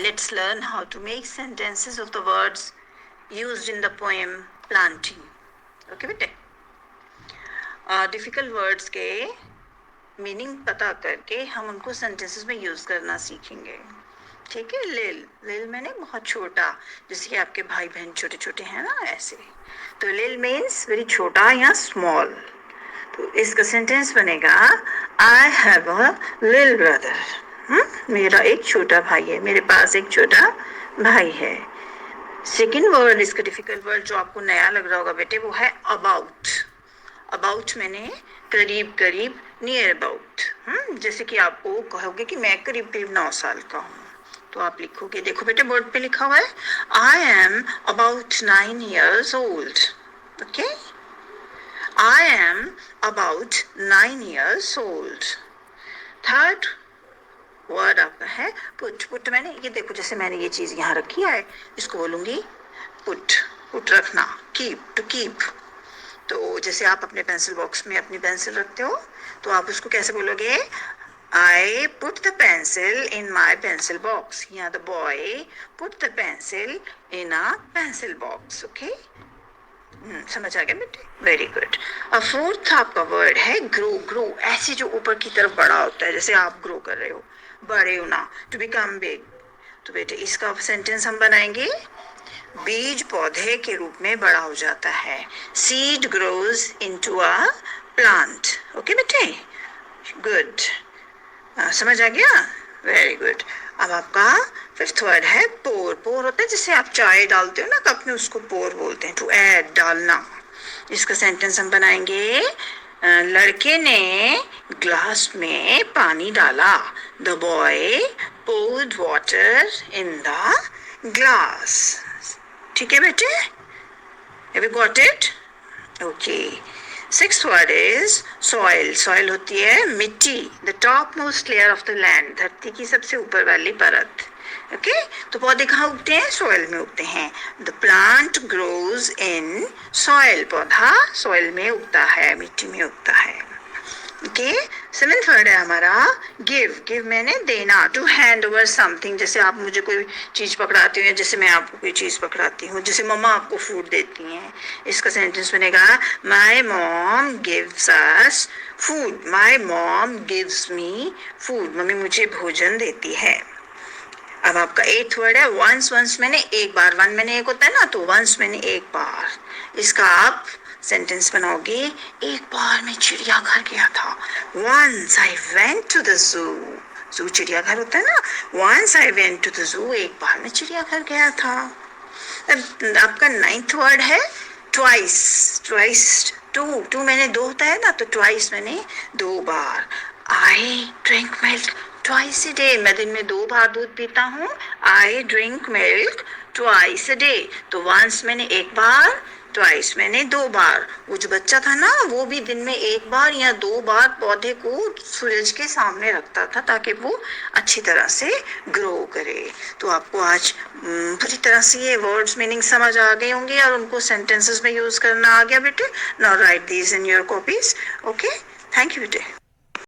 let's learn how to make sentences of the words used in the poem planting. Okay बेटे, difficult words के meaning पता करके हम उनको सेंटेंसेस में यूज करना सीखेंगे. ठीक है. लिल, लिल मैंने बहुत छोटा, जैसे कि आपके भाई बहन छोटे छोटे हैं ना, ऐसे. तो लिल मीन्स वेरी छोटा या स्मॉल. तो इसका सेंटेंस बनेगा आई हैव अ लिल ब्रदर. मेरा एक छोटा भाई है, मेरे पास एक छोटा भाई है. सेकेंड वर्ड, इसका डिफिकल्ट वर्ड जो आपको नया लग रहा होगा बेटे, वो है अबाउट. अबाउट मैंने करीब करीब, नियर अबाउट. जैसे कि आपको कहोगे कि मैं करीब करीब 9 साल का हूँ, तो आप लिखोगे, देखो बेटे बोर्ड पे लिखा हुआ है, I am about 9 years old. Okay, I am about 9 years old. Third word आपका है पुट. पुट मैंने, ये देखो जैसे मैंने ये चीज यहाँ रखी है, इसको बोलूंगी पुट. पुट रखना, कीप, टू कीप. तो जैसे आप अपने पेंसिल बॉक्स में अपनी पेंसिल रखते हो, तो आप उसको कैसे बोलोगे, I put the pencil in my pencil box. Yeah, the boy put the pencil in a pencil box. Okay? समझ आ गया बेटे? Very good. अब फोर्थ आपका वर्ड है ग्रो. ग्रो ऐसे जो ऊपर की तरफ बड़ा होता है, जैसे आप ग्रो कर रहे हो, बड़े होना, टू बिकम बिग. तो बेटे इसका सेंटेंस हम बनाएंगे, बीज पौधे के रूप में बड़ा हो जाता है. Seed grows into a plant. Okay बेटे, गुड. समझ आ गया? Very good. अब आपका फिफ्थ वर्ड है पोर. पोर होता है जैसे आप चाय डालते हो ना कप में, उसको पोर बोलते हैं, टू ऐड, डालना. इसका सेंटेंस हम बनाएंगे, लड़के ने ग्लास में पानी डाला. The boy poured water in the glass. ठीक है बेटे? Have you got it? Okay. Sixth word is soil. Soil होती है मिट्टी, the topmost layer of the land. धरती की सबसे ऊपर वाली परत. Okay? तो पौधे कहाँ उगते हैं? सोइल में उगते हैं. The plant grows in soil. पौधा सोइल में उगता है, मिट्टी में उगता है. ओके. सेवेंथ वर्ड है हमारा गिव. गिव मैंने देना, टू हैंड ओवर समथिंग. जैसे आप मुझे कोई चीज पकड़ाते हो, जैसे मैं आपको कोई चीज पकड़ाती हूँ, जैसे मम्मा आपको फूड देती हैं. इसका सेंटेंस बनेगा, my mom gives us food. My mom gives me food. Mummy मुझे भोजन देती है. अब आपका एथ वर्ड है वंस. वंस मैंने एक बार, वन मैंने एक होता है ना, तो वंस मैंने एक बार. इसका आप सेंटेंस बनाओगे, एक बार मैं चिड़ियाघर गया था. Once I went to the zoo. zoo चिड़ियाघर होता है ना. Once I went to the zoo. एक बार मैं चिड़ियाघर गया था. आपका नाइन्थ वर्ड है ट्वाइस. Twice, two. टू मैंने दो होता है ना, तो ट्वाइस मैंने दो बार. I drink milk twice a day. मैं दिन में 2 बार दूध पीता हूँ. I drink milk twice a day. तो once मैंने एक बार, ट्वाइस मैंने 2 बार. वो जो बच्चा था ना, वो भी दिन में 1 बार या 2 बार पौधे को सूरज के सामने रखता था, ताकि वो अच्छी तरह से ग्रो करे. तो आपको आज पूरी तरह से ये वर्ड्स मीनिंग समझ आ गए होंगे और उनको सेंटेंसेस में यूज करना आ गया बेटे. Now right these in your copies. Okay, thank you बेटे.